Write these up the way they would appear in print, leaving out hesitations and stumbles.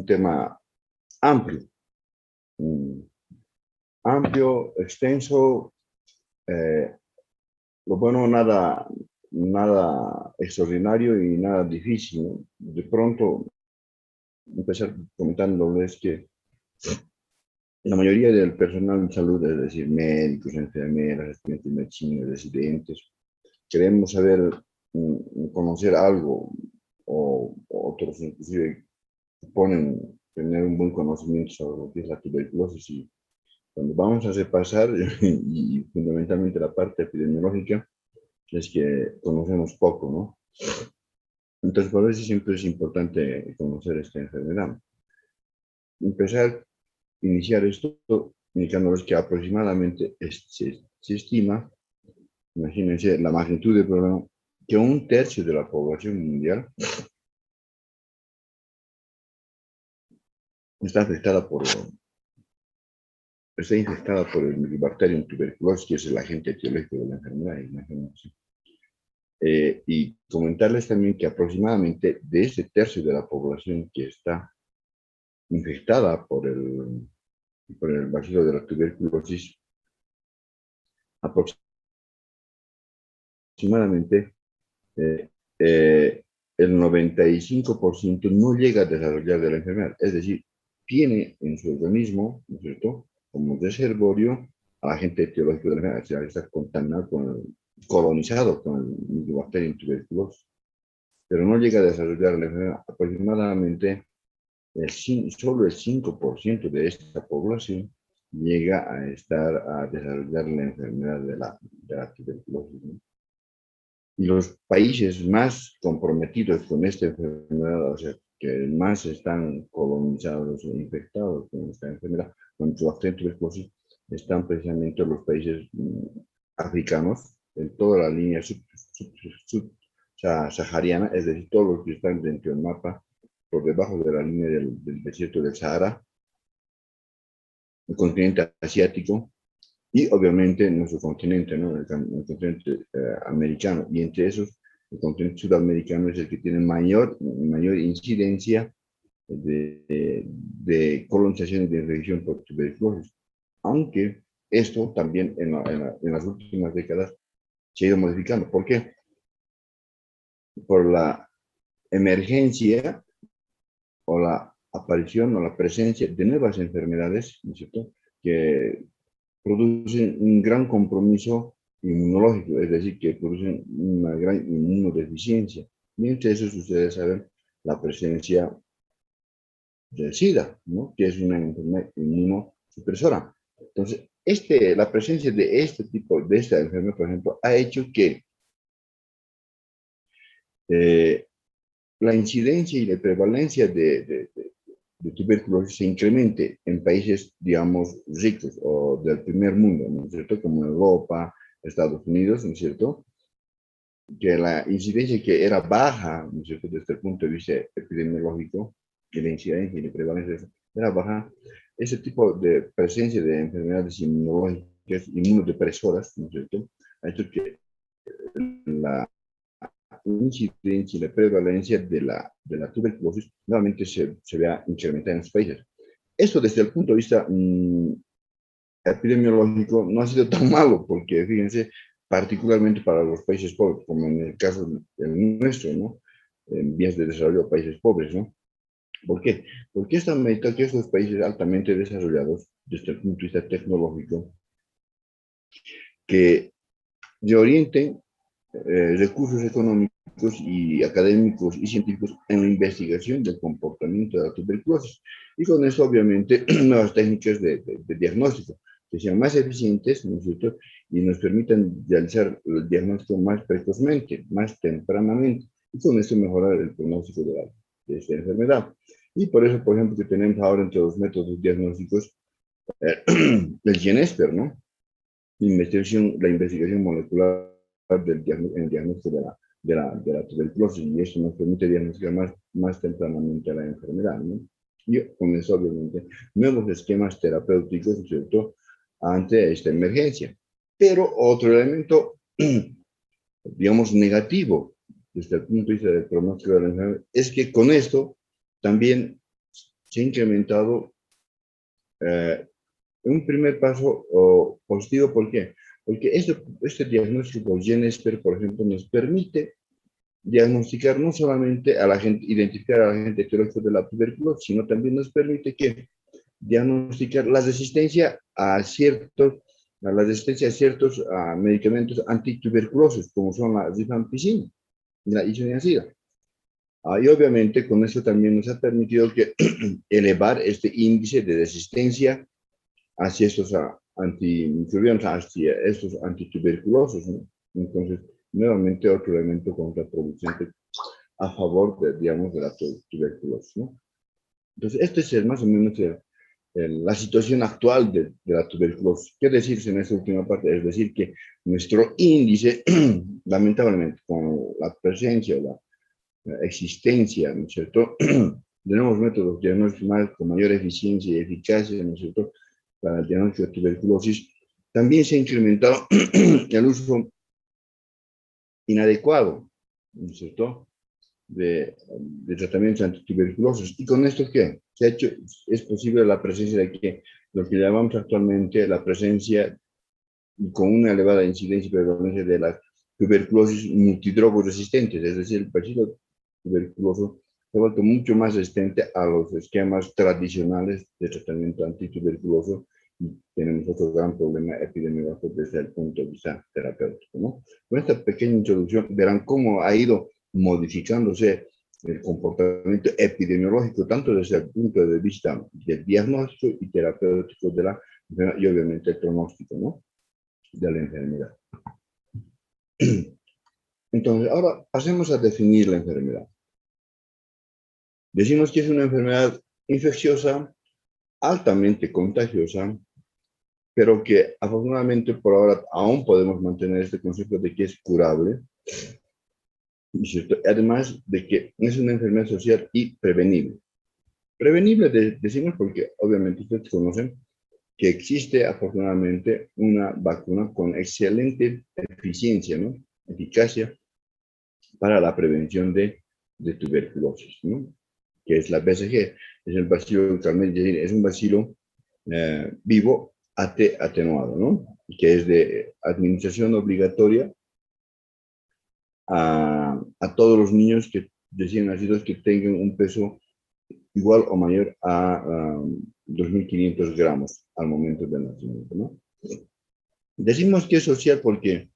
un tema amplio, mm, amplio, extenso. Lo bueno, nada extraordinario y nada difícil, ¿no? De pronto, empezar comentándoles que la mayoría del personal de salud, es decir, médicos, enfermeras, estudiantes de medicina, residentes, queremos saber, conocer algo, o otros inclusive ponen tener un buen conocimiento sobre lo que es la tuberculosis. Y cuando vamos a repasar, y fundamentalmente la parte epidemiológica, es que conocemos poco, ¿no? Entonces, por eso siempre es importante conocer esta enfermedad. Empezar, iniciar esto, indicándoles que aproximadamente se estima, imagínense la magnitud del problema, que un tercio de la población mundial está afectada está infectada por el Mycobacterium tuberculosis, que es el agente etiológico de la enfermedad, imagínense. Y comentarles también que aproximadamente de ese tercio de la población que está infectada por el bacilo de la tuberculosis, aproximadamente eh, eh, el 95% no llega a desarrollar de la enfermedad. Es decir, tiene en su organismo, ¿no es cierto?, como reservorio al agente etiológico de la enfermedad, o sea, está contaminado colonizado con el Mycobacterium tuberculosis, pero no llega a desarrollar la enfermedad. Aproximadamente solo el 5% de esta población llega a desarrollar la enfermedad de la tuberculosis, ¿no? Y los países más comprometidos con esta enfermedad, o sea, que más están colonizados e infectados con esta enfermedad, con su tuberculosis, están precisamente los países africanos, en toda la línea sahariana, es decir, todos los que están dentro del mapa, por debajo de la línea del desierto del Sahara, el continente asiático, y obviamente nuestro continente, ¿no? El continente americano. Y entre esos, el continente sudamericano es el que tiene mayor incidencia de colonización de infección por tuberculosis. Aunque esto también en las últimas décadas se ha ido modificando. ¿Por qué? Por la emergencia o la aparición o la presencia de nuevas enfermedades, ¿no es cierto?, que producen un gran compromiso inmunológico, es decir, que producen una gran inmunodeficiencia. Y entre esos, ustedes saben, la presencia del SIDA, ¿no?, que es una enfermedad inmunosupresora. Entonces, la presencia de este tipo, de esta enfermedad, por ejemplo, ha hecho que la incidencia y la prevalencia de tuberculosis se incremente en países, digamos, ricos o del primer mundo, ¿no es cierto?, como Europa, Estados Unidos, ¿no es cierto?, que la incidencia que era baja, ¿no es cierto?, desde el punto de vista epidemiológico, que la incidencia y la prevalencia era baja, ese tipo de presencia de enfermedades inmunológicas, inmunodepresoras, ¿no es cierto?, ha hecho que la incidencia y la prevalencia de la tuberculosis nuevamente se vea incrementada en los países. Esto desde el punto de vista epidemiológico no ha sido tan malo, porque fíjense, particularmente para los países pobres, como en el caso del nuestro, ¿no?, en vías de desarrollo, países pobres, ¿no? ¿Por qué? Porque esta medida que estos países altamente desarrollados, desde el punto de vista tecnológico, que reorienten recursos económicos y académicos y científicos en la investigación del comportamiento de la tuberculosis. Y con eso, obviamente, nuevas técnicas de diagnóstico que sean más eficientes, ¿no es cierto?, y nos permitan realizar el diagnóstico más precozmente, más tempranamente, y con eso mejorar el pronóstico de esta enfermedad. Y por eso, por ejemplo, que tenemos ahora entre los métodos diagnósticos el GeneSper, ¿no?, la investigación molecular en el diagnóstico de la tuberculosis, y eso nos permite diagnosticar más tempranamente la enfermedad, ¿no? Y con eso, obviamente, nuevos esquemas terapéuticos, ¿cierto?, ante esta emergencia. Pero otro elemento, digamos, negativo desde el punto de vista del pronóstico de la enfermedad, es que con esto también se ha incrementado un primer paso positivo. ¿Por qué? Porque este diagnóstico GeneSper, por ejemplo, nos permite diagnosticar no solamente a la gente, identificar a la gente etiológico de la tuberculosis, sino también nos permite que diagnosticar la resistencia a ciertos medicamentos antituberculosos, como son la rifampicina y la isoniazida. Y obviamente con eso también nos ha permitido que elevar este índice de resistencia hacia estos antimicrobianos, hacia estos antituberculosos, ¿no? Entonces, nuevamente otro elemento contraproducente a favor de, digamos, de la tuberculosis, ¿no? Entonces, este es más o menos la situación actual de la tuberculosis. ¿Qué decirse en esta última parte? Es decir, que nuestro índice, lamentablemente, con la presencia o la existencia, ¿no es cierto? Tenemos métodos diagnósticos con mayor eficiencia y eficacia, ¿no es cierto?, para el diagnóstico de tuberculosis. También se ha incrementado el uso inadecuado, ¿no es cierto?, de tratamientos antituberculosos. ¿Y con esto qué? Se ha hecho, es posible la presencia de lo que llamamos actualmente la presencia con una elevada incidencia y prevalencia de la tuberculosis multidrogoresistente, es decir, el bacilo tuberculoso se ha vuelto mucho más resistente a los esquemas tradicionales de tratamiento antituberculoso y tenemos otro gran problema epidemiológico desde el punto de vista terapéutico, ¿no? Con esta pequeña introducción verán cómo ha ido modificándose el comportamiento epidemiológico, tanto desde el punto de vista del diagnóstico y terapéutico de la enfermedad y obviamente el pronóstico, ¿no?, de la enfermedad. Entonces, ahora pasemos a definir la enfermedad. Decimos que es una enfermedad infecciosa, altamente contagiosa, pero que afortunadamente por ahora aún podemos mantener este concepto de que es curable, ¿cierto? Además de que es una enfermedad social y prevenible. Prevenible decimos porque obviamente ustedes conocen que existe afortunadamente una vacuna con excelente eficiencia, ¿no?, eficacia para la prevención de tuberculosis, ¿no?, que es la BCG, es el bacilo es un bacilo vivo atenuado, ¿no?, que es de administración obligatoria a todos los niños que recién nacidos que tengan un peso igual o mayor a 2.500 gramos al momento del nacimiento, ¿no? Decimos que es social porque,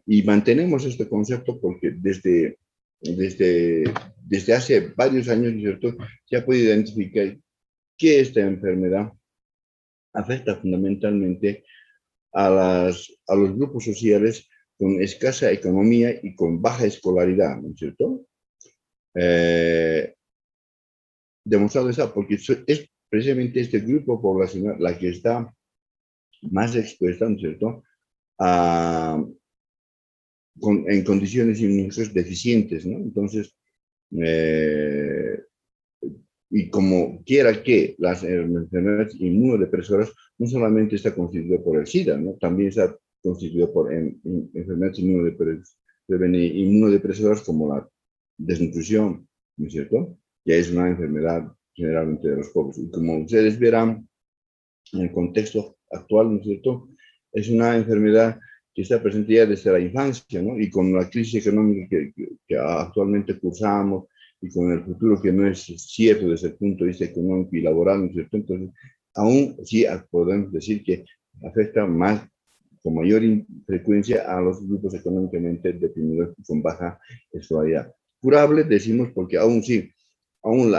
y mantenemos este concepto porque desde hace varios años, ¿cierto?, se ha podido identificar que esta enfermedad afecta fundamentalmente a los grupos sociales con escasa economía y con baja escolaridad, ¿no es cierto? Demostrado está porque es precisamente este grupo poblacional la que está más expuesta, ¿no es cierto?, en condiciones inmunológicas deficientes, ¿no? Entonces, y como quiera que las enfermedades inmunodepresoras no solamente está constituido por el SIDA, ¿no?, también está constituido por enfermedades inmunodepresoras como la desnutrición, ¿no es cierto?, que es una enfermedad generalmente de los pobres. Y como ustedes verán, en el contexto actual, ¿no es cierto?, es una enfermedad que está presente ya desde la infancia, ¿no?, y con la crisis económica que actualmente cursamos, y con el futuro que no es cierto desde el punto de vista económico y laboral, ¿no es cierto?, entonces, aún sí podemos decir que afecta más, con mayor frecuencia a los grupos económicamente deprimidos y con baja escolaridad. Curable, decimos, porque aún sí, aún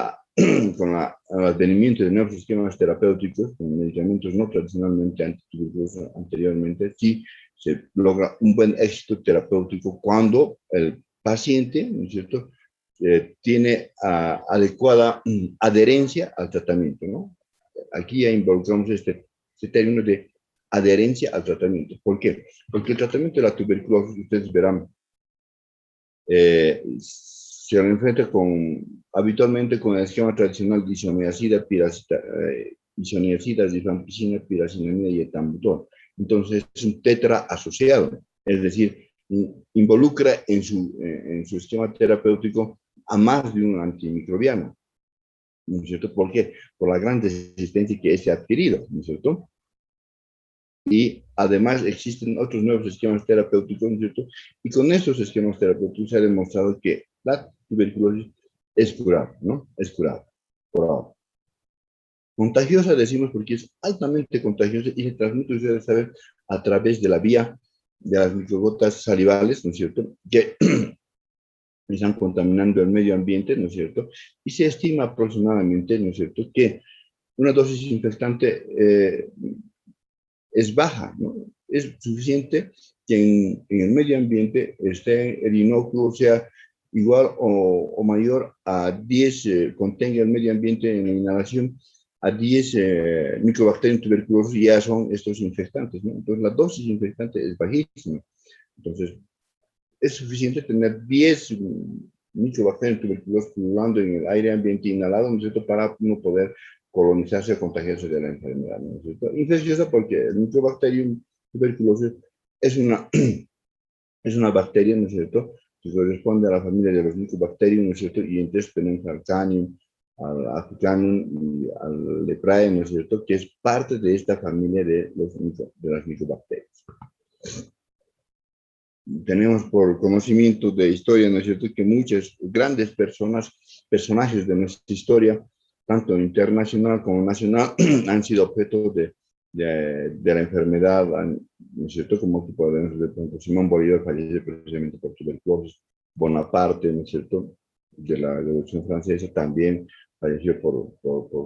con el advenimiento de nuevos esquemas terapéuticos, con medicamentos no tradicionalmente antituberculosos anteriormente, sí se logra un buen éxito terapéutico cuando el paciente, ¿no es cierto?, tiene adecuada adherencia al tratamiento, ¿no? Aquí ya involucramos este término de adherencia al tratamiento. ¿Por qué? Porque el tratamiento de la tuberculosis, ustedes verán, se lo enfrenta habitualmente con el esquema tradicional de isoniazida, rifampicina, piracinamida y etambutol. Entonces es un tetra asociado, es decir, involucra en su esquema terapéutico a más de un antimicrobiano. ¿no es cierto? ¿Por qué? Por la gran resistencia que este ha adquirido, ¿no es cierto? Y además existen otros nuevos esquemas terapéuticos, ¿no es cierto? Y con estos esquemas terapéuticos se ha demostrado que la tuberculosis es curable, ¿no? Es curable, por ahora. Contagiosa decimos porque es altamente contagiosa y se transmite, ustedes saben, a través de la vía de las microgotas salivales, ¿no es cierto? Que están contaminando el medio ambiente, ¿no es cierto? Y se estima aproximadamente, ¿no es cierto?, que una dosis infectante es baja, ¿no? Es suficiente que en el medio ambiente esté el inóculo sea igual o mayor a 10, contenga el medio ambiente en la inhalación a 10 microbacterias tuberculosos, ya son estos infectantes, ¿no? Entonces la dosis infectante es bajísima. Entonces es suficiente tener 10 microbacterias tuberculosas pululando en el aire ambiente inhalado, ¿no es cierto?, para no poder colonizarse o contagiarse de la enfermedad, ¿no es cierto? Infecciosa porque el microbacterium tuberculosis es una, es una bacteria, ¿no es cierto?, que corresponde a la familia de los microbacterium, ¿no es cierto?, y entonces tenemos al canium, al africanum y al leprae, ¿no es cierto?, que es parte de esta familia de las microbacterias. Tenemos por conocimiento de historia, ¿no es cierto?, que muchas grandes personajes de nuestra historia, tanto internacional como nacional, han sido objeto de la enfermedad, ¿no es cierto?, como que podemos ver, por ejemplo, Simón Bolívar falleció precisamente por tuberculosis, Bonaparte, ¿no es cierto?, de la Revolución Francesa también falleció por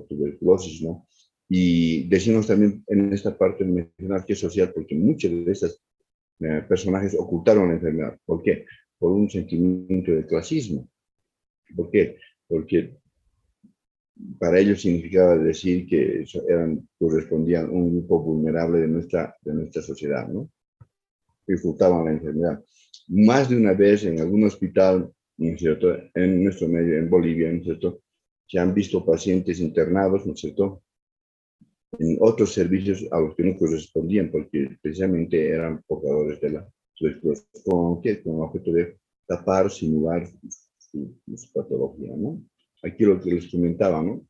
tuberculosis, ¿no? Y decimos también en esta parte mencionar que es social, porque muchas de esas personajes ocultaron la enfermedad. ¿Por qué? Por un sentimiento de clasismo. ¿Por qué? Porque para ellos significaba decir que correspondían a un grupo vulnerable de nuestra sociedad, ¿no? Que ocultaban la enfermedad. Más de una vez en algún hospital, ¿no es cierto?, en nuestro medio, en Bolivia, ¿no es cierto?, se han visto pacientes internados, ¿no es cierto?, en otros servicios a los que no correspondían, porque precisamente eran portadores de la tuberculosis, con objeto de tapar, simular su patología, ¿no? Aquí lo que les comentaba, ¿no?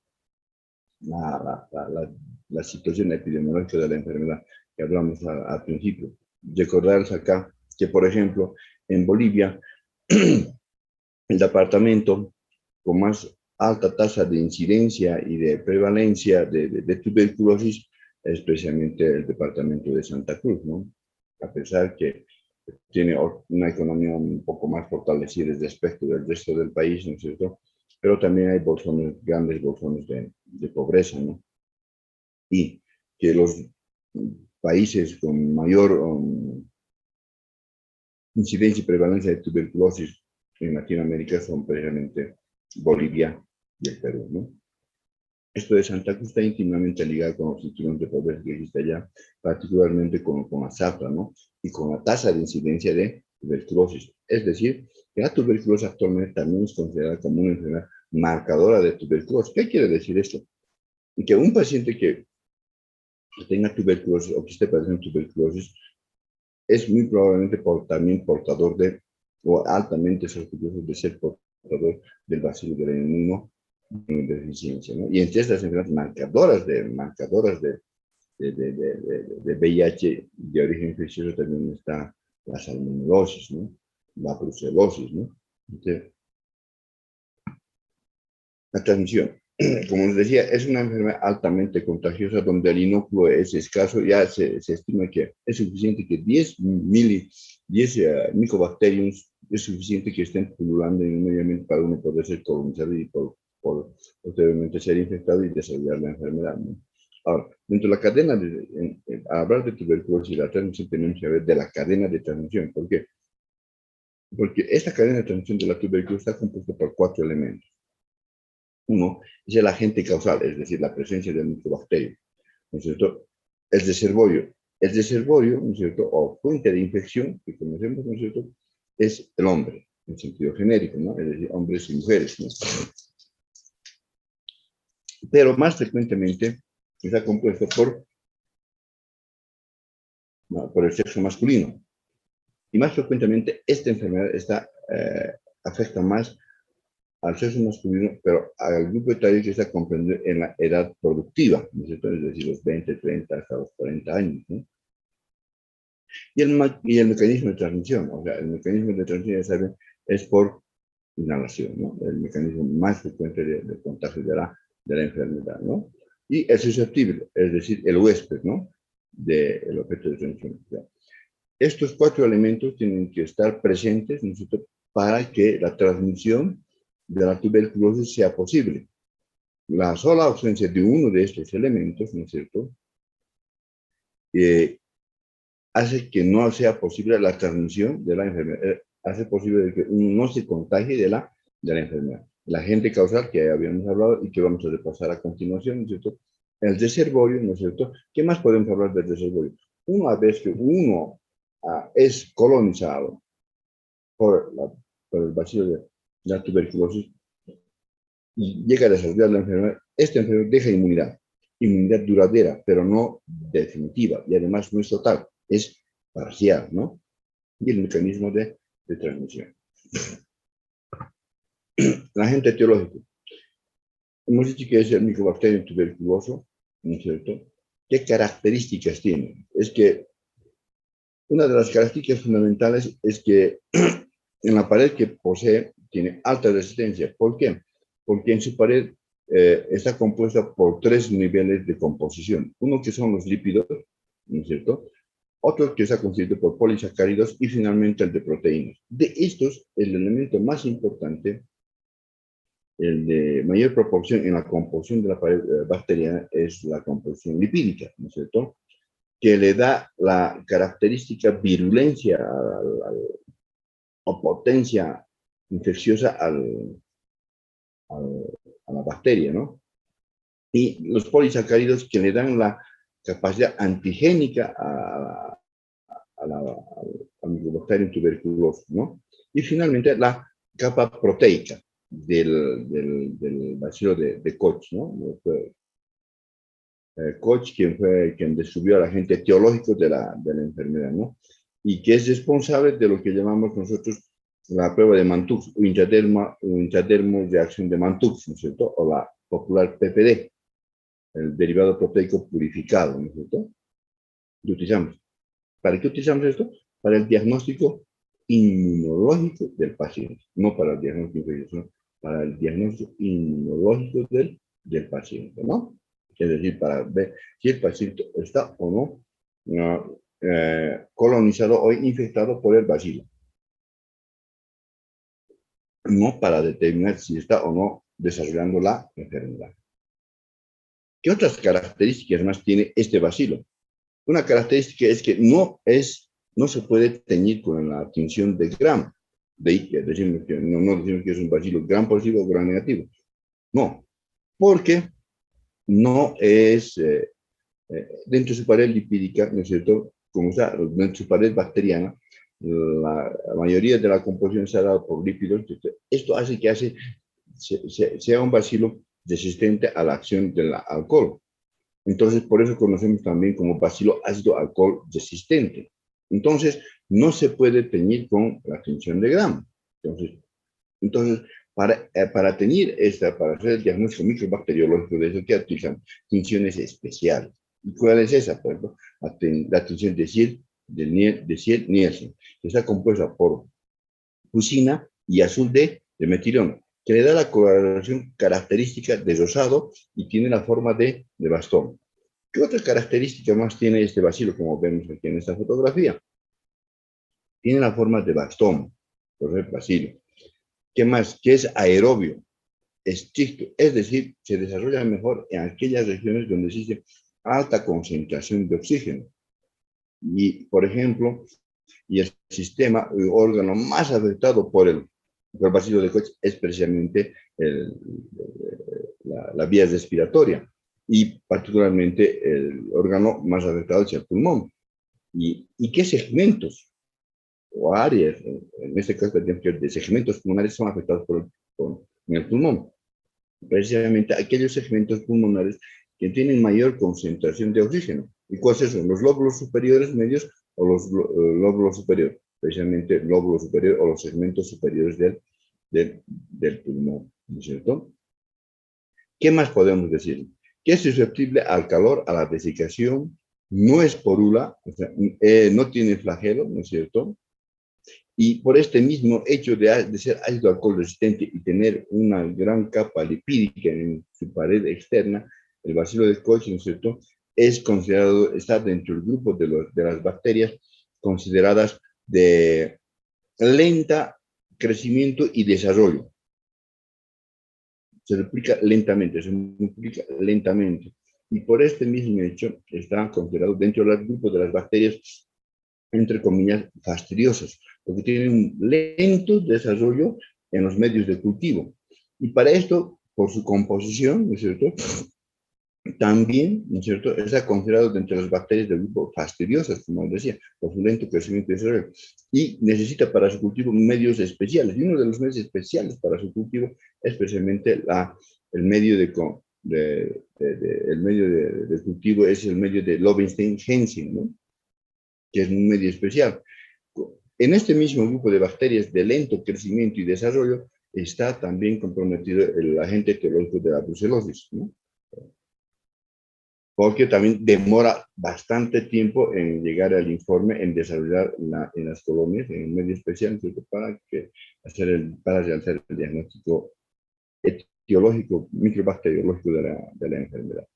La situación epidemiológica de la enfermedad que hablamos al principio. Recordarles acá que, por ejemplo, en Bolivia, el departamento con más alta tasa de incidencia y de prevalencia de tuberculosis es precisamente el departamento de Santa Cruz, ¿no? A pesar que tiene una economía un poco más fortalecida respecto del resto del país, ¿no es cierto? Pero también hay grandes bolsones de pobreza, ¿no? Y que los países con mayor incidencia y prevalencia de tuberculosis en Latinoamérica son precisamente Bolivia y el Perú, ¿no? Esto de Santa Cruz está íntimamente ligado con los cinturones de pobreza que existe allá, particularmente con la zafra, ¿no? Y con la tasa de incidencia de tuberculosis. Es decir, que la tuberculosis actualmente también es considerada como una enfermedad marcadora de tuberculosis. ¿Qué quiere decir esto? Que un paciente que tenga tuberculosis o que esté padeciendo tuberculosis es muy probablemente también portador de, o altamente sospechoso de ser portador del bacilo de la inmunodeficiencia, ¿no? Y entre estas enfermedades marcadoras de VIH de origen infeccioso también está la salmonelosis, ¿no? La brucelosis, ¿no? Entonces, la transmisión, como les decía, es una enfermedad altamente contagiosa donde el inóculo es escaso. Ya se estima que es suficiente que 10 micobacteriums es suficiente que estén pululando en un medio ambiente para uno poder ser colonizado y posteriormente ser infectado y desarrollar la enfermedad, ¿no? Ahora, dentro de la cadena, al hablar de tuberculosis y la transmisión, tenemos que hablar de la cadena de transmisión. ¿Por qué? Porque esta cadena de transmisión de la tuberculosis está compuesta por 4 elementos. Uno es el agente causal, es decir, la presencia del microbacterio, ¿no es cierto? El deservorio. El deservorio, ¿no es cierto?, o fuente de infección que conocemos, ¿no es cierto?, es el hombre, en sentido genérico, ¿no? Es decir, hombres y mujeres, ¿no? Pero más frecuentemente está compuesto por el sexo masculino. Y más frecuentemente esta enfermedad afecta más al sexo masculino, pero al grupo etario que está comprendido en la edad productiva, ¿no es cierto? Es decir, los 20, 30 hasta los 40 años, ¿no? Y el mecanismo de transmisión, o sea, el mecanismo de transmisión, ya saben, es por inhalación, ¿no? El mecanismo más frecuente de contagio de la enfermedad, ¿no? Y el susceptible, es decir, el huésped, ¿no? Del objeto de transmisión. O sea, estos cuatro elementos tienen que estar presentes, ¿no es cierto?, para que la transmisión de la tuberculosis sea posible. La sola ausencia de uno de estos elementos, ¿no es cierto?, hace que no sea posible la transmisión de la enfermedad, hace posible que uno no se contagie de la enfermedad. El agente causal que habíamos hablado y que vamos a repasar a continuación, ¿no es cierto?, el deservorio, ¿no es cierto? ¿Qué más podemos hablar del deservorio? Una vez que uno es colonizado por, por el bacilo de la tuberculosis y llega a desarrollar la enfermedad, esta enfermedad deja inmunidad duradera, pero no definitiva, y además no es total, es parcial, ¿no? Y el mecanismo de transmisión. El agente etiológico. Hemos dicho que es el micobacterio tuberculoso, ¿no es cierto? ¿Qué características tiene? Es que una de las características fundamentales es que en la pared que posee tiene alta resistencia. ¿Por qué? Porque en su pared está compuesta por tres niveles de composición. Uno que son los lípidos, ¿no es cierto? Otro que está constituido por polisacáridos y finalmente el de proteínas. De estos, el elemento más importante, el de mayor proporción en la composición de la pared bacteriana, es la composición lipídica, ¿no es cierto?, que le da la característica virulencia o potencia infecciosa a la bacteria, ¿no? Y los polisacáridos que le dan la capacidad antigénica al micobacterium tuberculoso, ¿no? Y finalmente la capa proteica del bacilo de Koch, ¿no? Koch, quien descubrió al agente etiológico de la enfermedad, ¿no? Y que es responsable de lo que llamamos nosotros la prueba de Mantoux, o intradermo de acción de Mantoux, ¿no es cierto? O la popular PPD, el derivado proteico purificado, ¿no es cierto? Lo utilizamos. ¿Para qué utilizamos esto? Para el diagnóstico inmunológico del paciente, no para el diagnóstico infeccioso, para el diagnóstico inmunológico del paciente, ¿no? Es decir, para ver si el paciente está o no colonizado o infectado por el bacilo. No para determinar si está o no desarrollando la enfermedad. ¿Qué otras características más tiene este bacilo? Una característica es que no se puede teñir con la tinción de Gram. De ahí que decimos que no decimos que es un bacilo Gram positivo o Gram negativo. No, porque no es dentro de su pared lipídica, ¿no es cierto? Como está dentro de su pared bacteriana, la mayoría de la composición se ha dado por lípidos. Esto hace que sea un bacilo resistente a la acción del alcohol. Entonces, por eso conocemos también como bacilo ácido alcohol resistente. Entonces, no se puede teñir con la tinción de Gram. Entonces para teñir para hacer el diagnóstico microbacteriológico de eso, que utilizan tinciones especiales. ¿Y cuál es esa? Por ejemplo, la tinción de Ciel-Nielsen, que está compuesta por fucina y azul de metileno, que le da la coloración característica de rosado y tiene la forma de bastón. ¿Qué otra característica más tiene este bacilo, como vemos aquí en esta fotografía? Tiene la forma de bastón, por el bacilo. ¿Qué más? Que es aerobio, estricto, es decir, se desarrolla mejor en aquellas regiones donde existe alta concentración de oxígeno. Y, por ejemplo, y el sistema, el órgano más afectado por el bacilo de Koch es precisamente la vía respiratoria y particularmente el órgano más afectado es el pulmón. ¿Y qué segmentos o áreas, en este caso de segmentos pulmonares, son afectados por el pulmón? Precisamente aquellos segmentos pulmonares que tienen mayor concentración de oxígeno. ¿Y cuáles son? ¿Los lóbulos superiores, medios o los lóbulos superiores? Precisamente el lóbulo superior o los segmentos superiores del pulmón, ¿no es cierto? ¿Qué más podemos decir? Que es susceptible al calor, a la desiccación, no es porula, o sea, no tiene flagelo, ¿no es cierto? Y por este mismo hecho de ser ácido alcohol resistente y tener una gran capa lipídica en su pared externa, el bacilo de Koch, ¿no es cierto?, es considerado, está dentro del grupo de las bacterias consideradas de lenta crecimiento y desarrollo. Se replica lentamente, se multiplica lentamente. Y por este mismo hecho está considerado dentro del grupo de las bacterias, entre comillas, fastidiosas, porque tienen un lento desarrollo en los medios de cultivo. Y para esto, por su composición, ¿no es cierto?, también, ¿no es cierto?, está considerado dentro de las bacterias del grupo fastidiosas, como os decía, por su lento crecimiento y desarrollo. Y necesita para su cultivo medios especiales. Y uno de los medios especiales para su cultivo es precisamente el medio el medio de cultivo es el medio de Lowenstein-Hensing, ¿no?, que es un medio especial. En este mismo grupo de bacterias de lento crecimiento y desarrollo está también comprometido el agente etiológico de la brucelosis, ¿no?, porque también demora bastante tiempo en llegar al informe, en desarrollar en las colonias, en el medio especial, para realizar el diagnóstico etiológico, microbacteriológico de la enfermedad.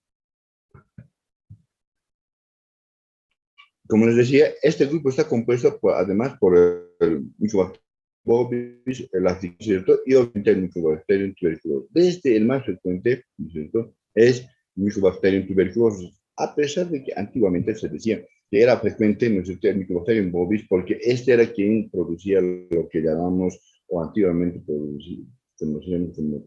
Como les decía, este grupo está compuesto además por el Mycobacterium bovis, el ¿cierto?, y obviamente el Mycobacterium tuberculosis. Desde el más frecuente, ¿cierto?, es Mycobacterium tuberculosis, a pesar de que antiguamente se decía que era frecuente, ¿no es cierto?, el Mycobacterium bovis, porque este era quien producía lo que llamamos, o antiguamente conocíamos como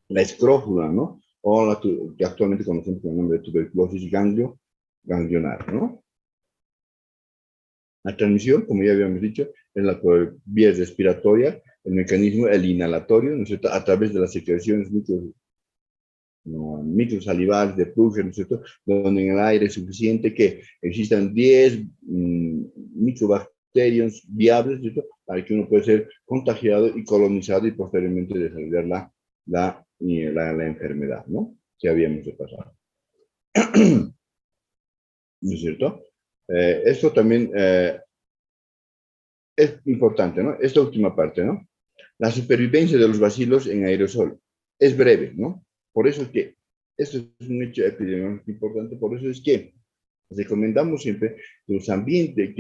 la escrófula, ¿no?, o que actualmente conocemos con el nombre de tuberculosis ganglionar, ¿no? La transmisión, como ya habíamos dicho, es la por vía respiratoria, el mecanismo, el inhalatorio, ¿no es cierto?, a través de las secreciones microsalivales de Purger, ¿no es cierto?, donde en el aire es suficiente que existan 10 microbacterios viables, ¿no es cierto?, para que uno pueda ser contagiado y colonizado y posteriormente desarrollar la enfermedad, ¿no?, que habíamos repasado. ¿No es cierto? Esto también es importante, ¿no? Esta última parte, ¿no? La supervivencia de los bacilos en aerosol es breve, ¿no? Por eso es que, esto es un hecho epidemiológico importante, por eso es que recomendamos siempre que los ambientes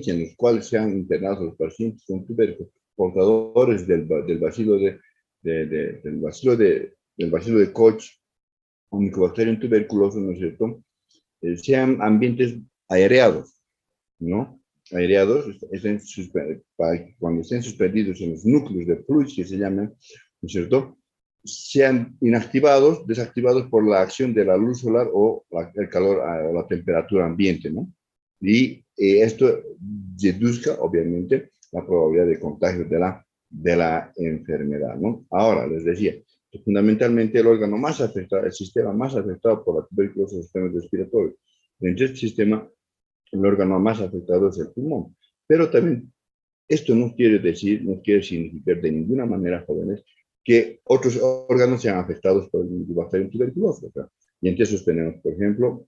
en los cuales sean internados los pacientes con tuberculosis, portadores del bacilo del bacilo de Koch, o Mycobacterium tuberculosis, ¿no es cierto?, sean ambientes aireados, ¿no? Aireados, cuando estén suspendidos en los núcleos de fluidos que se llaman, ¿no es cierto?, sean inactivados, desactivados por la acción de la luz solar o el calor o la temperatura ambiente, ¿no? Y esto reduzca, obviamente, la probabilidad de contagio de la enfermedad, ¿no? Ahora, les decía, fundamentalmente el órgano más afectado, el sistema más afectado por la tuberculosis es el sistema respiratorio. Dentro de este sistema, el órgano más afectado es el pulmón. Pero también esto no quiere decir, no quiere significar de ninguna manera, jóvenes, que otros órganos sean afectados por el Mycobacterium tuberculosis. Y entre esos tenemos, por ejemplo,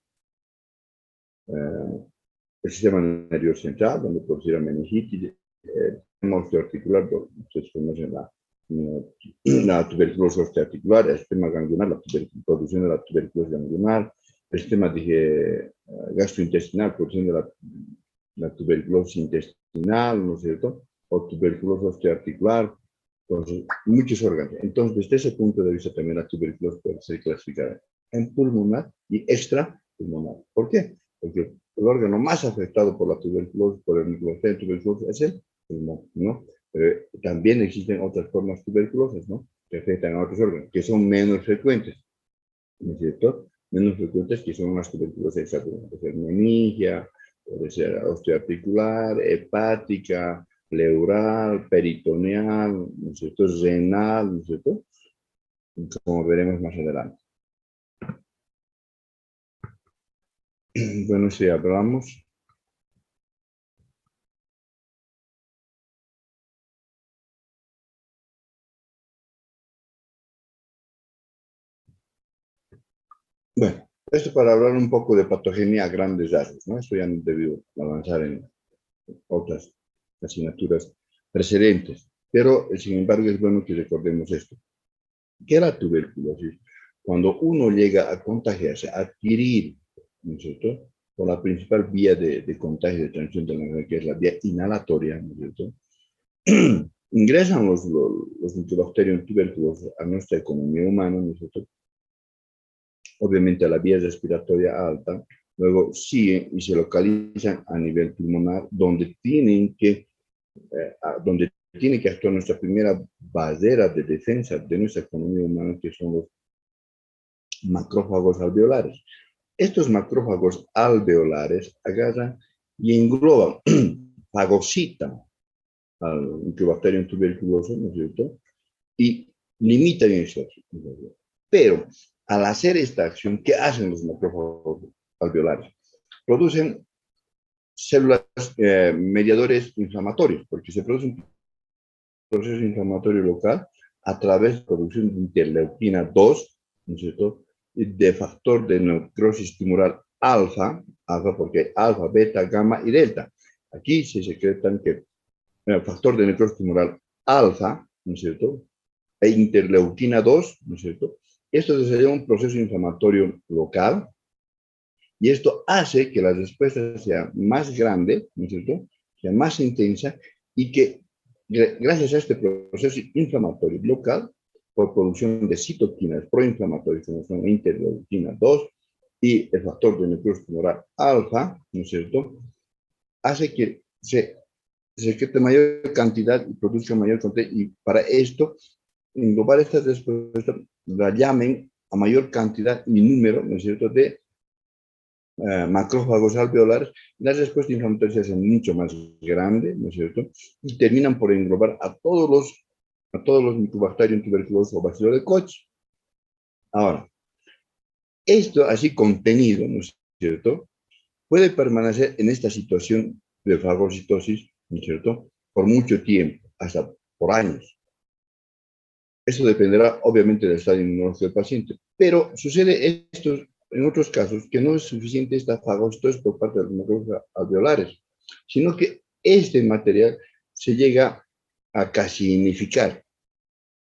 el sistema nervioso central, donde producirá meningitis, el sistema osteoarticular, ustedes conocen la tuberculosis osteoarticular, el sistema ganglionar, la producción de la tuberculosis ganglionar, el sistema gastrointestinal, producción de la tuberculosis intestinal, ¿no es cierto?, o tuberculosis osteoarticular, entonces, muchos órganos. Entonces, desde ese punto de vista también la tuberculosis puede ser clasificada en pulmonar y extrapulmonar. ¿Por qué? Porque el órgano más afectado por la tuberculosis, por el Mycobacterium tuberculosis, es el pulmón, ¿no? Pero también existen otras formas de tuberculosis, ¿no?, que afectan a otros órganos, que son menos frecuentes, ¿no es cierto? Menos frecuentes, que son las tuberculosis extrapulmonares, puede ser meningia, puede ser osteoarticular, hepática, pleural, peritoneal, ¿no es cierto?, renal, ¿no es cierto?, como veremos más adelante. Bueno, si hablamos Bueno, esto para hablar un poco de patogenia a grandes rasgos, ¿no? Esto ya no debió avanzar en otras asignaturas precedentes, pero sin embargo es bueno que recordemos esto. ¿Qué es la tuberculosis? Cuando uno llega a contagiarse, a adquirir, ¿no es cierto? Por la principal vía de contagio de transmisión de la enfermedad, que es la vía inhalatoria, ¿no es cierto? Ingresan los micobacterios tuberculosos a nuestra economía humana, ¿no es cierto? Obviamente a la vía respiratoria alta, luego siguen y se localizan a nivel pulmonar, donde tiene que actuar nuestra primera barrera de defensa de nuestra economía humana, que son los macrófagos alveolares. Estos macrófagos alveolares agarran y engloban, fagocitan al micobacterium tuberculoso, ¿no es cierto? Y limitan eso. Pero al hacer esta acción, ¿qué hacen los macrófagos alveolares? Producen células mediadores inflamatorios, porque se produce un proceso inflamatorio local a través de la producción de interleuquina 2, ¿no es cierto? Y de factor de necrosis tumoral alfa porque hay alfa, beta, gamma y delta. Aquí se secretan que el factor de necrosis tumoral alfa, ¿no es cierto? E interleuquina 2, ¿no es cierto? Esto sería un proceso inflamatorio local y esto hace que la respuesta sea más grande, ¿no es cierto? Sea más intensa y que gracias a este proceso inflamatorio local, por producción de citoquinas proinflamatorias como son interleuquina 2 y el factor de necrosis tumoral alfa, ¿no es cierto? Hace que se secrete mayor cantidad y produzca mayor cantidad y para esto englobar estas respuestas la llamen a mayor cantidad y número, ¿no es cierto?, de macrófagos alveolares, las respuestas inflamatorias se hacen mucho más grandes, ¿no es cierto? Y terminan por englobar a todos los micobacterios tuberculosos o bacilo de Koch. Ahora, esto así contenido, ¿no es cierto?, puede permanecer en esta situación de fagocitosis, ¿no es cierto?, por mucho tiempo, hasta por años. Eso dependerá obviamente del estado inmunológico del paciente, pero sucede esto en otros casos que no es suficiente esta fagocitosis por parte de los macrófagos alveolares, sino que este material se llega a casinificar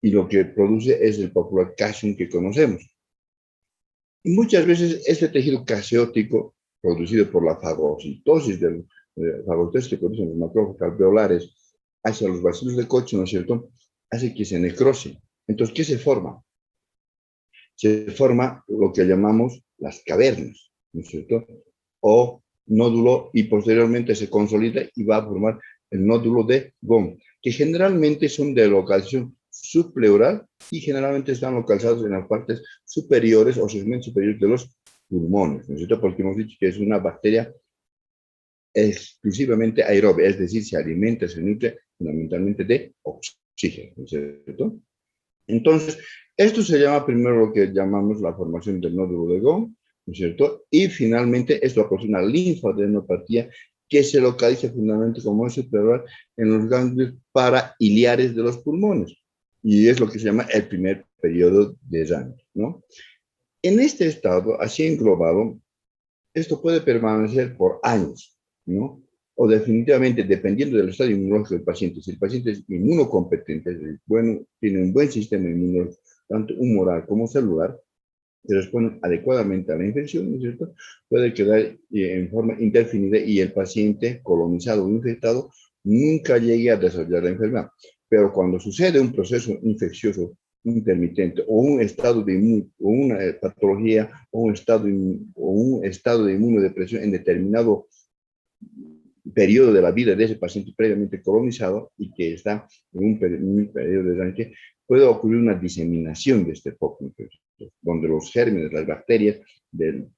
y lo que produce es el popular casium que conocemos. Y muchas veces este tejido caseótico producido por la fagocitosis fagocitosis que producen los macrófagos alveolares hacia los bacilos de Koch, ¿no es cierto?, hace que se necrose. Entonces, ¿qué se forma? Se forma lo que llamamos las cavernas, ¿no es cierto? O nódulo y posteriormente se consolida y va a formar el nódulo de Gom, que generalmente son de localización subpleural y generalmente están localizados en las partes superiores o segmentos superiores de los pulmones, ¿no es cierto? Porque hemos dicho que es una bacteria exclusivamente aeróbica, es decir, se alimenta, se nutre fundamentalmente de oxígeno, ¿no es cierto? Entonces, esto se llama primero lo que llamamos la formación del nódulo de Gom, ¿no es cierto? Y finalmente esto produce una linfadenopatía que se localiza fundamentalmente como es superior en los ganglios parailiares de los pulmones. Y es lo que se llama el primer periodo de Rank, ¿no? En este estado, así englobado, esto puede permanecer por años, ¿no? O definitivamente, dependiendo del estado inmunológico del paciente, si el paciente es inmunocompetente, es decir, bueno, tiene un buen sistema inmunológico, tanto humoral como celular, que responde adecuadamente a la infección, ¿no es cierto?, puede quedar en forma indefinida y el paciente colonizado o infectado nunca llegue a desarrollar la enfermedad. Pero cuando sucede un proceso infeccioso intermitente o un estado o una patología o un estado de inmunodepresión en determinado periodo de la vida de ese paciente previamente colonizado y que está en un periodo de arranque, puede ocurrir una diseminación de este foco infeccioso, donde los gérmenes, las bacterias de,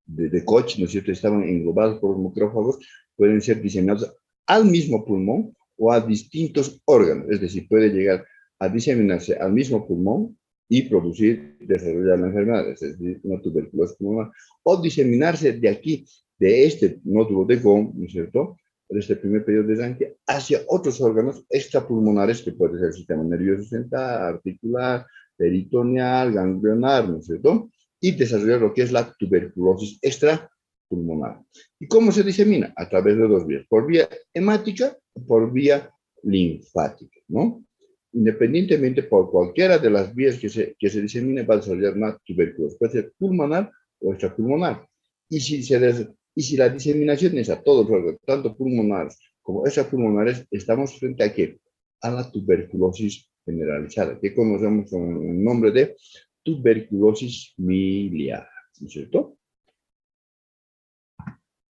de Koch, ¿no es cierto?, estaban englobados por los macrófagos, pueden ser diseminados al mismo pulmón o a distintos órganos, es decir, puede llegar a diseminarse al mismo pulmón y desarrollar la enfermedad, es decir, una tuberculosis pulmonar, o diseminarse de aquí, de este nódulo de Gom, ¿no es cierto?, de este primer periodo de arranque, hacia otros órganos extrapulmonares, que puede ser el sistema nervioso central, articular, peritoneal, ganglionar, ¿no es cierto? Y desarrollar lo que es la tuberculosis extrapulmonar. ¿Y cómo se disemina? A través de dos vías, por vía hemática y por vía linfática, ¿no? Independientemente por cualquiera de las vías que se disemine, va a desarrollar una tuberculosis. Puede ser pulmonar o extrapulmonar. Y si la diseminación es a todos los órganos, tanto pulmonares como extrapulmonares, estamos frente a qué? A la tuberculosis generalizada, que conocemos con el nombre de tuberculosis miliar, ¿no es cierto?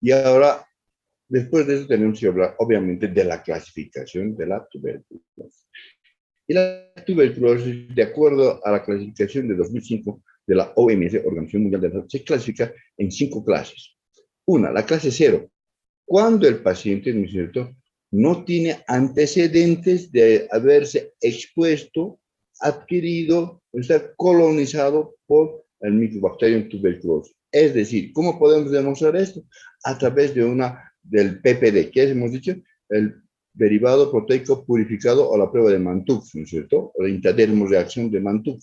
Y ahora, después de eso, tenemos que hablar, obviamente, de la clasificación de la tuberculosis. Y la tuberculosis, de acuerdo a la clasificación de 2005 de la OMS, Organización Mundial de la Salud, se clasifica en 5 clases. Una, la clase 0, cuando el paciente, ¿no es cierto?, no tiene antecedentes de haberse expuesto, adquirido, o sea, colonizado por el Mycobacterium tuberculosis. Es decir, ¿cómo podemos demostrar esto? A través del PPD, que hemos dicho, el derivado proteico purificado o la prueba de Mantoux, ¿no es cierto? O la intradermorreacción de Mantoux,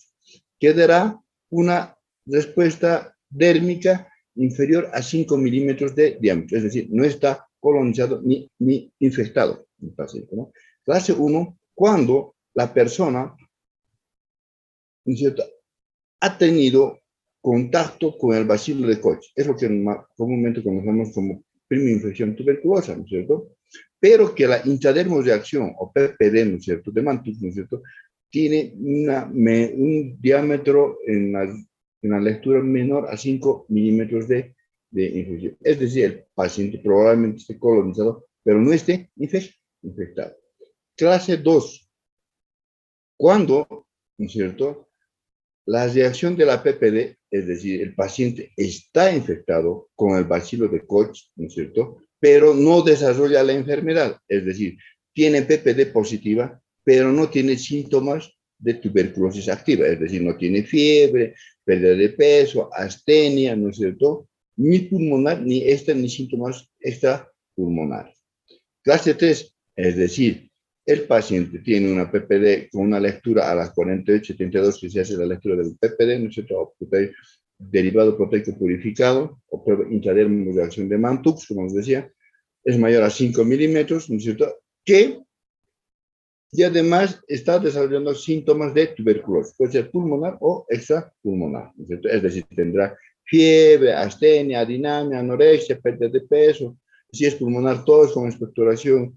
que dará una respuesta dérmica inferior a 5 milímetros de diámetro, es decir, no está colonizado ni infectado el paciente, ¿no? Clase 1, cuando la persona, ¿no es cierto?, ha tenido contacto con el bacilo de Koch, es lo que comúnmente conocemos como primera infección tuberculosa, ¿no es cierto? Pero que la intradermorreacción o PPD, ¿no es cierto?, de Mantoux, ¿no es cierto?, tiene un diámetro en la lectura menor a 5 milímetros de infección. Es decir, el paciente probablemente esté colonizado, pero no esté infectado. Clase 2, cuando, ¿no es cierto?, la reacción de la PPD, es decir, el paciente está infectado con el bacilo de Koch, ¿no es cierto?, pero no desarrolla la enfermedad, es decir, tiene PPD positiva, pero no tiene síntomas de tuberculosis activa, es decir, no tiene fiebre, pérdida de peso, astenia, ¿no es cierto?, ni pulmonar, ni síntomas extrapulmonares. Clase 3, es decir, el paciente tiene una PPD con una lectura a las 48-72 que se hace la lectura del PPD, ¿no es cierto?, derivado proteico purificado, o prueba intradermal de reacción de Mantoux, como os decía, es mayor a 5 milímetros, ¿no es cierto?, y además está desarrollando síntomas de tuberculosis, puede ser pulmonar o extrapulmonar, ¿no es cierto?, es decir, tendrá fiebre, astenia, adinamia, anorexia, pérdida de peso, si es pulmonar, tos con expectoración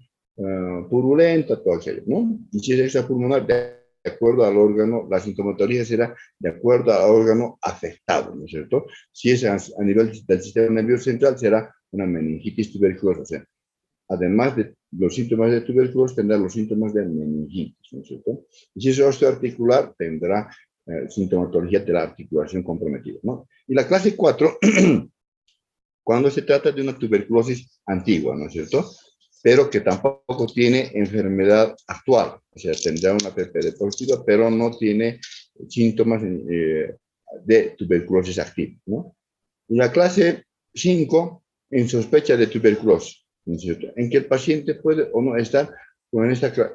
purulenta, todo aquello, ¿no? Y si es extrapulmonar, de acuerdo al órgano, la sintomatología será de acuerdo al órgano afectado, ¿no es cierto? Si es a nivel del sistema nervioso central, será una meningitis tuberculosa, o sea, además de los síntomas de tuberculosis, tendrá los síntomas de meningitis, ¿no es cierto? Y si es osteoarticular, tendrá sintomatología de la articulación comprometida, ¿no? Y la clase 4, cuando se trata de una tuberculosis antigua, ¿no es cierto?, pero que tampoco tiene enfermedad actual, o sea, tendrá una PPD positiva, pero no tiene síntomas de tuberculosis activa, ¿no? Y la clase 5, en sospecha de tuberculosis, ¿no es cierto?, en que el paciente puede o no estar,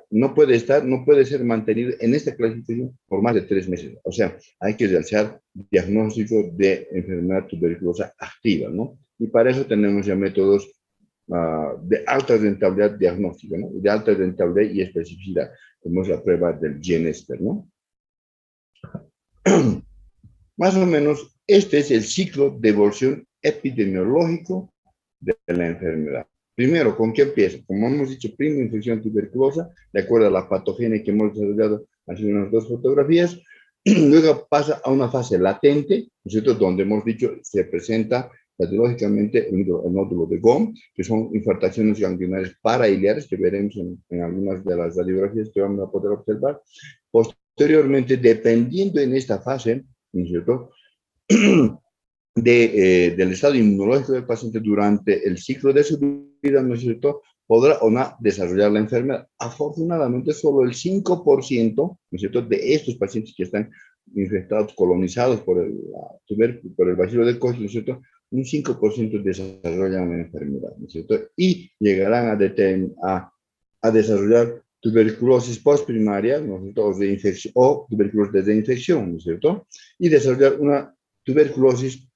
no puede ser mantenido en esta clasificación por más de 3 meses. O sea, hay que realizar diagnóstico de enfermedad tuberculosa activa, ¿no? Y para eso tenemos ya métodos de alta rentabilidad diagnóstica, ¿no? De alta rentabilidad y especificidad, como es la prueba del GeneSper, ¿no? Más o menos, este es el ciclo de evolución epidemiológico de la enfermedad. Primero, ¿con qué empieza? Como hemos dicho, primera infección tuberculosa, de acuerdo a la patogenia que hemos desarrollado hace unas 2 fotografías. Luego pasa a una fase latente, ¿no es cierto?, donde hemos dicho se presenta patológicamente el nódulo de Gom, que son infartaciones ganglionares parailiares, que veremos en algunas de las radiografías que vamos a poder observar. Posteriormente, dependiendo en esta fase, ¿no es cierto?, del estado inmunológico del paciente durante el ciclo de su vida, ¿no es cierto?, podrá o no desarrollar la enfermedad. Afortunadamente, solo el 5%, ¿no es cierto?, de estos pacientes que están infectados, colonizados por el bacilo de Koch, ¿no es cierto?, un 5% desarrollan la enfermedad, ¿no es cierto?, y llegarán a desarrollar tuberculosis postprimaria, ¿no es cierto? O tuberculosis de reinfección, ¿no es cierto? Y desarrollar una tuberculosis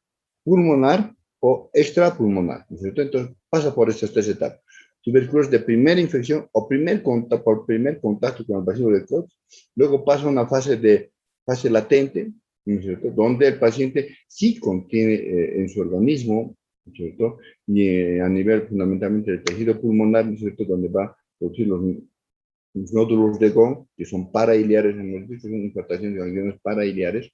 pulmonar o extrapulmonar, ¿no es cierto? Entonces pasa por estas tres etapas. Tuberculosis de primera infección o por primer contacto con el bacilo de Koch, luego pasa a una fase latente, ¿no es cierto? Donde el paciente sí contiene en su organismo, ¿no es cierto? Y a nivel fundamentalmente del tejido pulmonar, ¿no es cierto? Donde va a producir los nódulos de Gong, que son parailiares, son implantaciones de gangliones parailiares,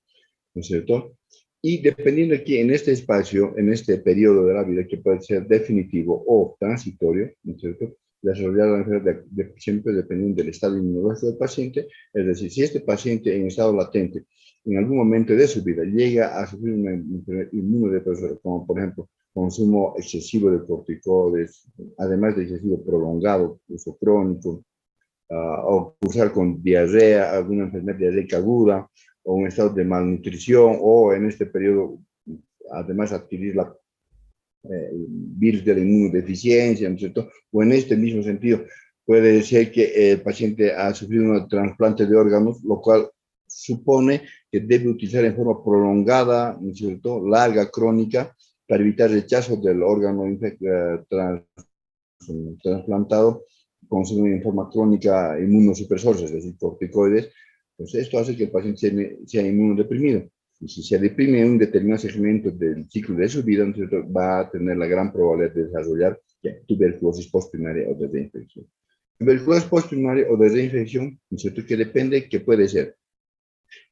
¿no es cierto? Y dependiendo aquí en este espacio, en este periodo de la vida, que puede ser definitivo o transitorio, ¿no es cierto? Desarrollar la enfermedad siempre dependiendo del estado inmunológico del paciente, es decir, si este paciente en estado latente, en algún momento de su vida, llega a sufrir una enfermedad inmunodepresora, como por ejemplo consumo excesivo de corticoides, además de excesivo prolongado, uso crónico, o cursar con diarrea, alguna enfermedad diarreica aguda, o un estado de malnutrición, o en este periodo, además, adquirir el virus de la inmunodeficiencia, ¿no es cierto? O en este mismo sentido, puede ser que el paciente ha sufrido un trasplante de órganos, lo cual supone que debe utilizar en forma prolongada, ¿no es cierto?, larga, crónica, para evitar rechazo del órgano trasplantado, consumen en forma crónica inmunosupresores, es decir, corticoides, pues esto hace que el paciente sea inmunodeprimido. Y si se deprime en un determinado segmento del ciclo de su vida, entonces va a tener la gran probabilidad de desarrollar tuberculosis postprimaria o de reinfección. Tuberculosis postprimaria o de reinfección, ¿no es cierto? Que depende, que puede ser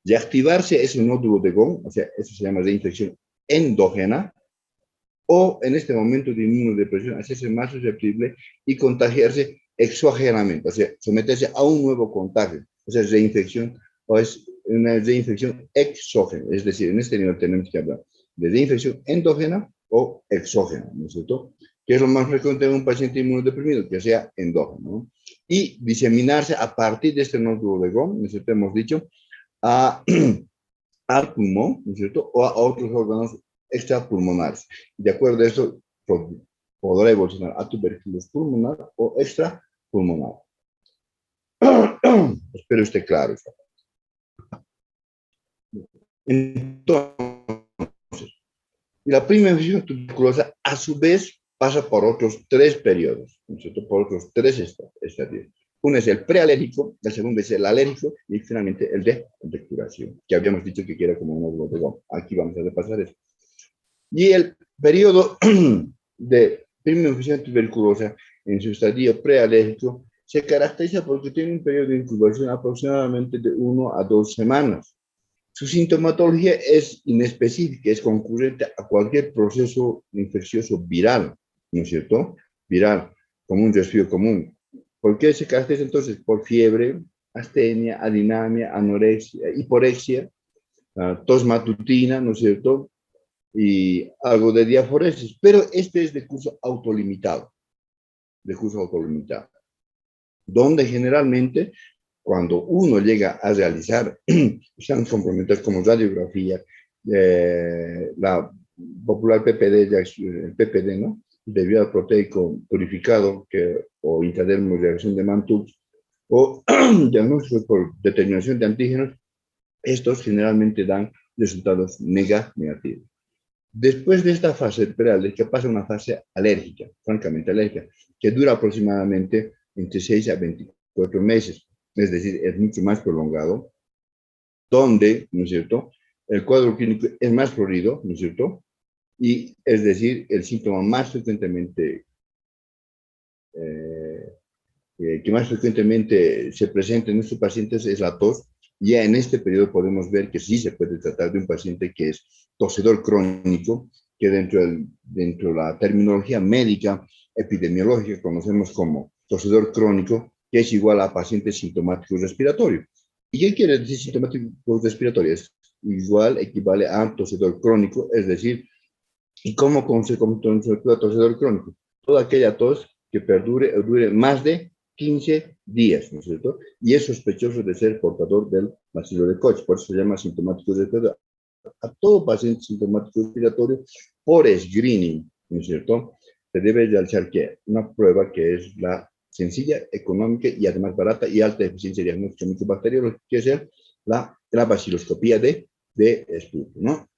de activarse ese nódulo de Gong, o sea, eso se llama reinfección endógena, o en este momento de inmunodepresión, hacerse más susceptible y contagiarse exógenamente, o sea, someterse a un nuevo contagio, o sea, reinfección, o es una reinfección exógena, es decir, en este nivel tenemos que hablar de reinfección endógena o exógena, ¿no es cierto? Que es lo más frecuente en un paciente inmunodeprimido, que sea endógeno, ¿no? Y diseminarse a partir de este nódulo de Gong, ¿no es cierto? Hemos dicho, a, al pulmón, ¿no es cierto? O a otros órganos extrapulmonares. De acuerdo a esto, podrá evolucionar a tuberculosis pulmonar o extrapulmonar. Espero esté claro. Entonces, la primera infección tuberculosa, a su vez, pasa por otros tres periodos, ¿no es cierto? Por otros tres estadios. Uno es el prealérgico, el segundo es el alérgico y finalmente el de curación, que habíamos dicho que era como un óvulo de Gong. Aquí vamos a repasar eso. Y el periodo de primera infección tuberculosa en su estadio prealérgico se caracteriza porque tiene un periodo de incubación aproximadamente de 1 a 2 semanas. Su sintomatología es inespecífica, es concurrente a cualquier proceso infeccioso viral, ¿no es cierto? Viral, como un resfrío común. ¿Por qué se caracteriza entonces? Por fiebre, astenia, adinamia, anorexia, hiporexia, tos matutina, ¿no es cierto? Y algo de diaforesis, pero este es de curso autolimitado, donde generalmente cuando uno llega a realizar exámenes complementarios como radiografía, la popular PPD, el PPD, ¿no? Desviado proteico purificado o intradermo de reacción de Mantoux, o diagnósticos por determinación de antígenos, estos generalmente dan resultados negativos. Después de esta fase prealérgica pasa una fase alérgica, francamente alérgica, que dura aproximadamente entre 6 a 24 meses, es decir, es mucho más prolongado, donde, ¿no es cierto?, el cuadro clínico es más florido, ¿no es cierto?, y es decir, el síntoma más frecuentemente, que más frecuentemente se presenta en estos pacientes es la tos. Ya en este periodo podemos ver que sí se puede tratar de un paciente que es tosedor crónico, que dentro de la terminología médica epidemiológica conocemos como tosedor crónico, que es igual a paciente sintomático respiratorio. ¿Y qué quiere decir sintomático respiratorio? Es igual, equivale a tosedor crónico, es decir, ¿y cómo se constituye tosedor crónico? Toda aquella tos que perdure o dure más de 15 días, ¿no es cierto? Y es sospechoso de ser portador del bacilo de Koch, por eso se llama sintomático respiratorio. A todo paciente sintomático respiratorio, por screening, ¿no es cierto? Se debe realizar una prueba que es la sencilla, económica y además barata y alta eficiencia diagnóstica micobacteriológica, que es la baciloscopía de estudio, ¿no?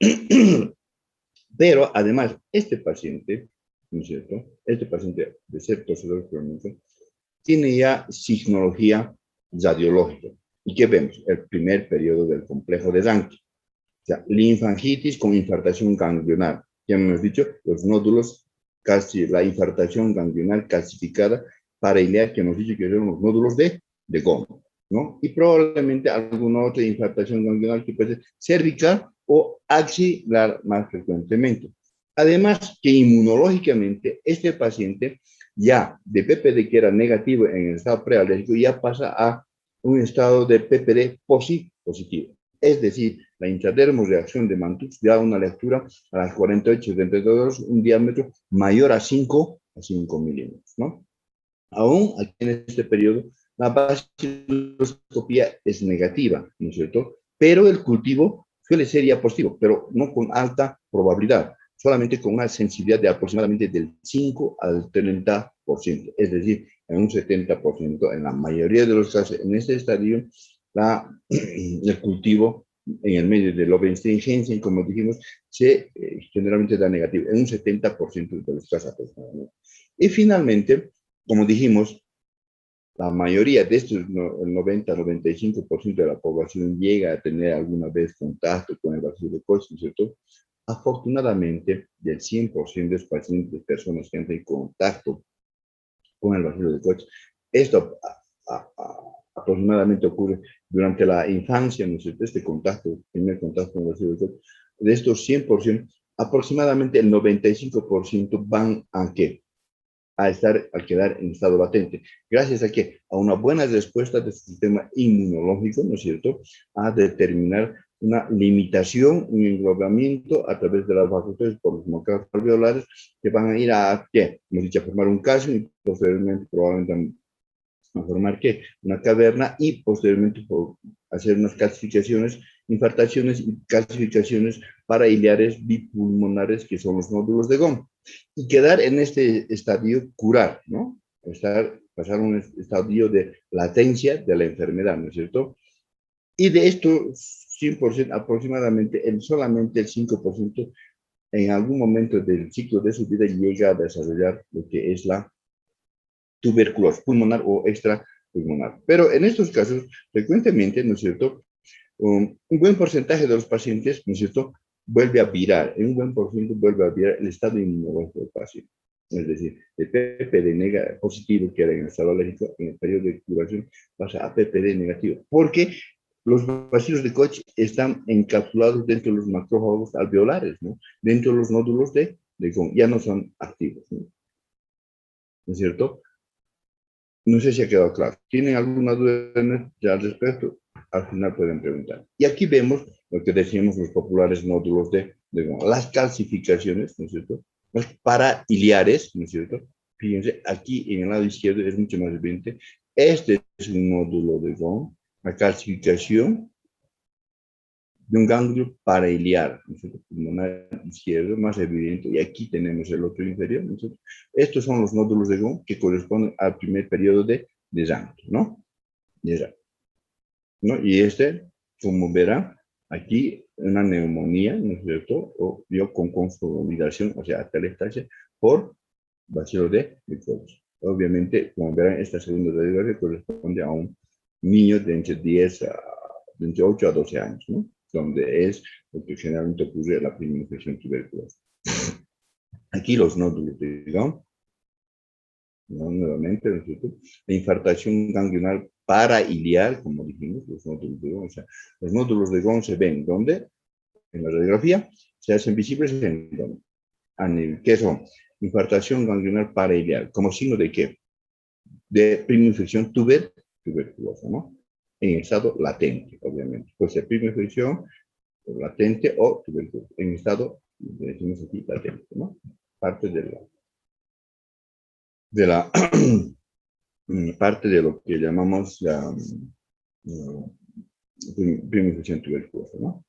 Pero además, este paciente, ¿no es cierto? Este paciente de ser tosedor crónico tiene ya signología radiológica. ¿Y qué vemos? El primer periodo del complejo de Danke. O sea, linfangitis con infartación ganglionar. Ya hemos dicho, los nódulos, casi la infartación ganglionar calcificada para ilear, que hemos dicho que son los nódulos de Gom, ¿no? Y probablemente alguna otra infartación ganglionar que puede ser cervical o axilar más frecuentemente. Además, que inmunológicamente este paciente ya de PPD que era negativo en el estado prealérgico ya pasa a un estado de PPD positivo. Es decir, la intradermo reacción de Mantux da una lectura a las 48-72, un diámetro mayor a 5 milímetros, ¿no? Aún aquí en este periodo, la baciloscopía es negativa, ¿no es cierto? Pero el cultivo suele ser ya positivo, pero no con alta probabilidad, solamente con una sensibilidad de aproximadamente del 5 al 30%, es decir, en un 70%. En la mayoría de los casos, en este estadio, el cultivo en el medio de Lowenstein-Hansen, como dijimos, generalmente da negativo, en un 70% de los casos aproximadamente. Y finalmente, como dijimos, la mayoría de estos, el 90-95% de la población llega a tener alguna vez contacto con el bacilo de Koch, ¿no es cierto? Afortunadamente, del 100% de los pacientes, de personas que han tenido contacto con el bacilo de Koch, esto aproximadamente ocurre durante la infancia, ¿no es cierto? Este contacto, primer contacto con el bacilo de Koch, de estos 100%, aproximadamente el 95% van a ¿qué? A quedar en estado latente. Gracias a que a una buena respuesta del sistema inmunológico, ¿no es cierto?, a determinar una limitación, un englobamiento a través de las facultades por los macrófagos alveolares que van a ir a, ¿qué? Hemos dicho, a formar un calcio y posteriormente probablemente a formar ¿qué? Una caverna y posteriormente por hacer unas calcificaciones, infartaciones y calcificaciones para ileares bipulmonares que son los nódulos de Gom y quedar en este estadio curar, ¿no? Pasar un estadio de latencia de la enfermedad, ¿no es cierto? Y de esto 100% aproximadamente, solamente el 5% en algún momento del ciclo de su vida llega a desarrollar lo que es la tuberculosis pulmonar o extrapulmonar. Pero en estos casos, frecuentemente, ¿no es cierto? Un buen porcentaje de los pacientes, ¿no es cierto?, vuelve a virar, en un buen porcentaje vuelve a virar el estado inmunológico del paciente. Es decir, el PPD positivo, que era en el estado alérgico, en el periodo de curación, pasa a PPD negativo. Porque los bacilos de Koch están encapsulados dentro de los macrófagos alveolares, ¿no? Dentro de los nódulos de ya no son activos, ¿no? ¿No es cierto? No sé si ha quedado claro. ¿Tienen alguna duda al respecto? Al final pueden preguntar. Y aquí vemos lo que decíamos los populares nódulos de las calcificaciones, ¿no es cierto? Los parailiares, ¿no es cierto? Fíjense, aquí en el lado izquierdo es mucho más evidente. Este es un nódulo de Gom, la calcificación de un ganglio parailiar, ¿no es cierto? Pulmonar izquierdo, más evidente, y aquí tenemos el otro inferior, ¿no es cierto? Estos son los nódulos de Gom que corresponden al primer periodo de Danke, ¿no? ¿No? Y como verá, aquí una neumonía, ¿no es cierto? O yo con consolidación, o sea, atelectasia, por bacilo de Koch. Obviamente, como verán, esta segunda radiografía corresponde a un niño de entre 8 a 12 años, ¿no? Donde es lo que generalmente ocurre la primera infección tuberculosa. Aquí los nódulos, digamos, ¿no? Nuevamente, ¿no es cierto? La infartación ganglionar parailiar, como dijimos, los nódulos de Gom. O sea, los nódulos de Gom se ven, ¿dónde? En la radiografía, se hacen visibles en ¿qué son? Infartación ganglionar parailiar, como signo de qué? De primera infección tuberculosa, ¿no? En estado latente, obviamente. Puede ser primera infección latente o tuberculosa, en estado, decimos aquí, latente, ¿no? Parte de la parte de lo que llamamos la primera infección tuberculosa, ¿no?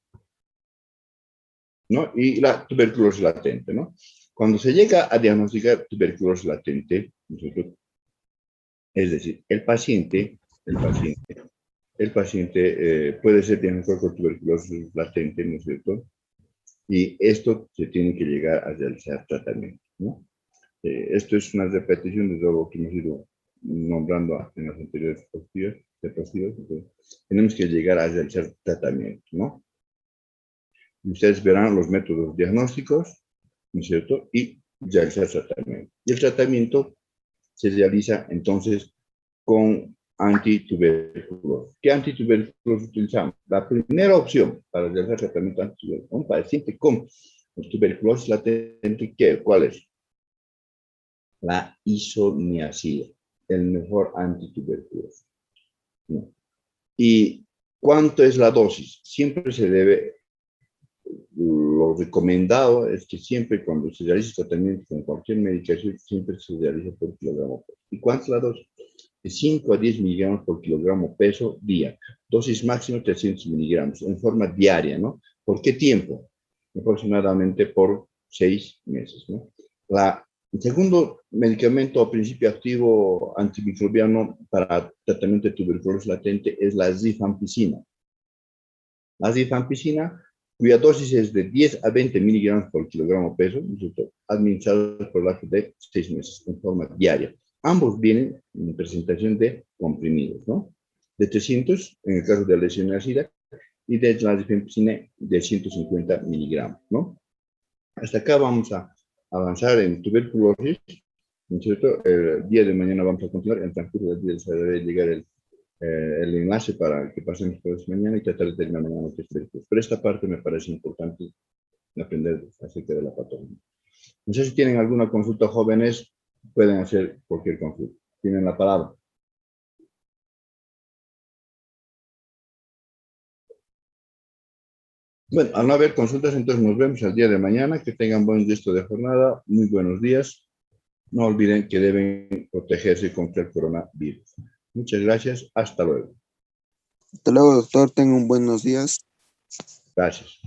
¿No? Y la tuberculosis latente, ¿no? Cuando se llega a diagnosticar tuberculosis latente, nosotros Es decir, el paciente puede ser diagnosticado con tuberculosis latente, ¿no es cierto? Y esto se tiene que llegar a realizar tratamiento, ¿no? Esto es una repetición de todo lo que hemos ido nombrando en las anteriores diapositivas. Tenemos que llegar a realizar tratamiento, ¿no? Y ustedes verán los métodos diagnósticos, ¿no es cierto? Y realizar tratamiento. Y el tratamiento se realiza entonces con antituberculosis. ¿Qué antituberculosis utilizamos? La primera opción para realizar tratamiento antituberculosis, un paciente con tuberculosis latente, ¿cuál es? La isoniazida, el mejor antituberculosis, ¿no? ¿Y cuánto es la dosis? Siempre se debe, lo recomendado es que siempre cuando se realiza tratamiento con cualquier medicación, siempre se realiza por kilogramo peso. ¿Y cuánto es la dosis? De 5 a 10 miligramos por kilogramo peso día. Dosis máxima 300 miligramos en forma diaria, ¿no? ¿Por qué tiempo? Aproximadamente por 6 meses, ¿no? El segundo medicamento o principio activo antimicrobiano para tratamiento de tuberculosis latente es la rifampicina. La rifampicina, cuya dosis es de 10 a 20 miligramos por kilogramo peso, administrados por lapso de 6 meses en forma diaria. Ambos vienen en presentación de comprimidos, ¿no? De 300 en el caso de la lesión ácida y de la rifampicina de 150 miligramos, ¿no? Hasta acá vamos a avanzar en tuberculosis, ¿no es cierto? El día de mañana vamos a continuar, en el transcurso del día se debe llegar el enlace para que pasemos por eso mañana y tratar de terminar mañana los tuberculosis. Pero esta parte me parece importante aprender acerca de la patología. No sé si tienen alguna consulta, jóvenes, pueden hacer cualquier consulta. Tienen la palabra. Bueno, al no haber consultas, entonces nos vemos el día de mañana. Que tengan buen resto de jornada. Muy buenos días. No olviden que deben protegerse contra el coronavirus. Muchas gracias. Hasta luego. Hasta luego, doctor. Tengan buenos días. Gracias.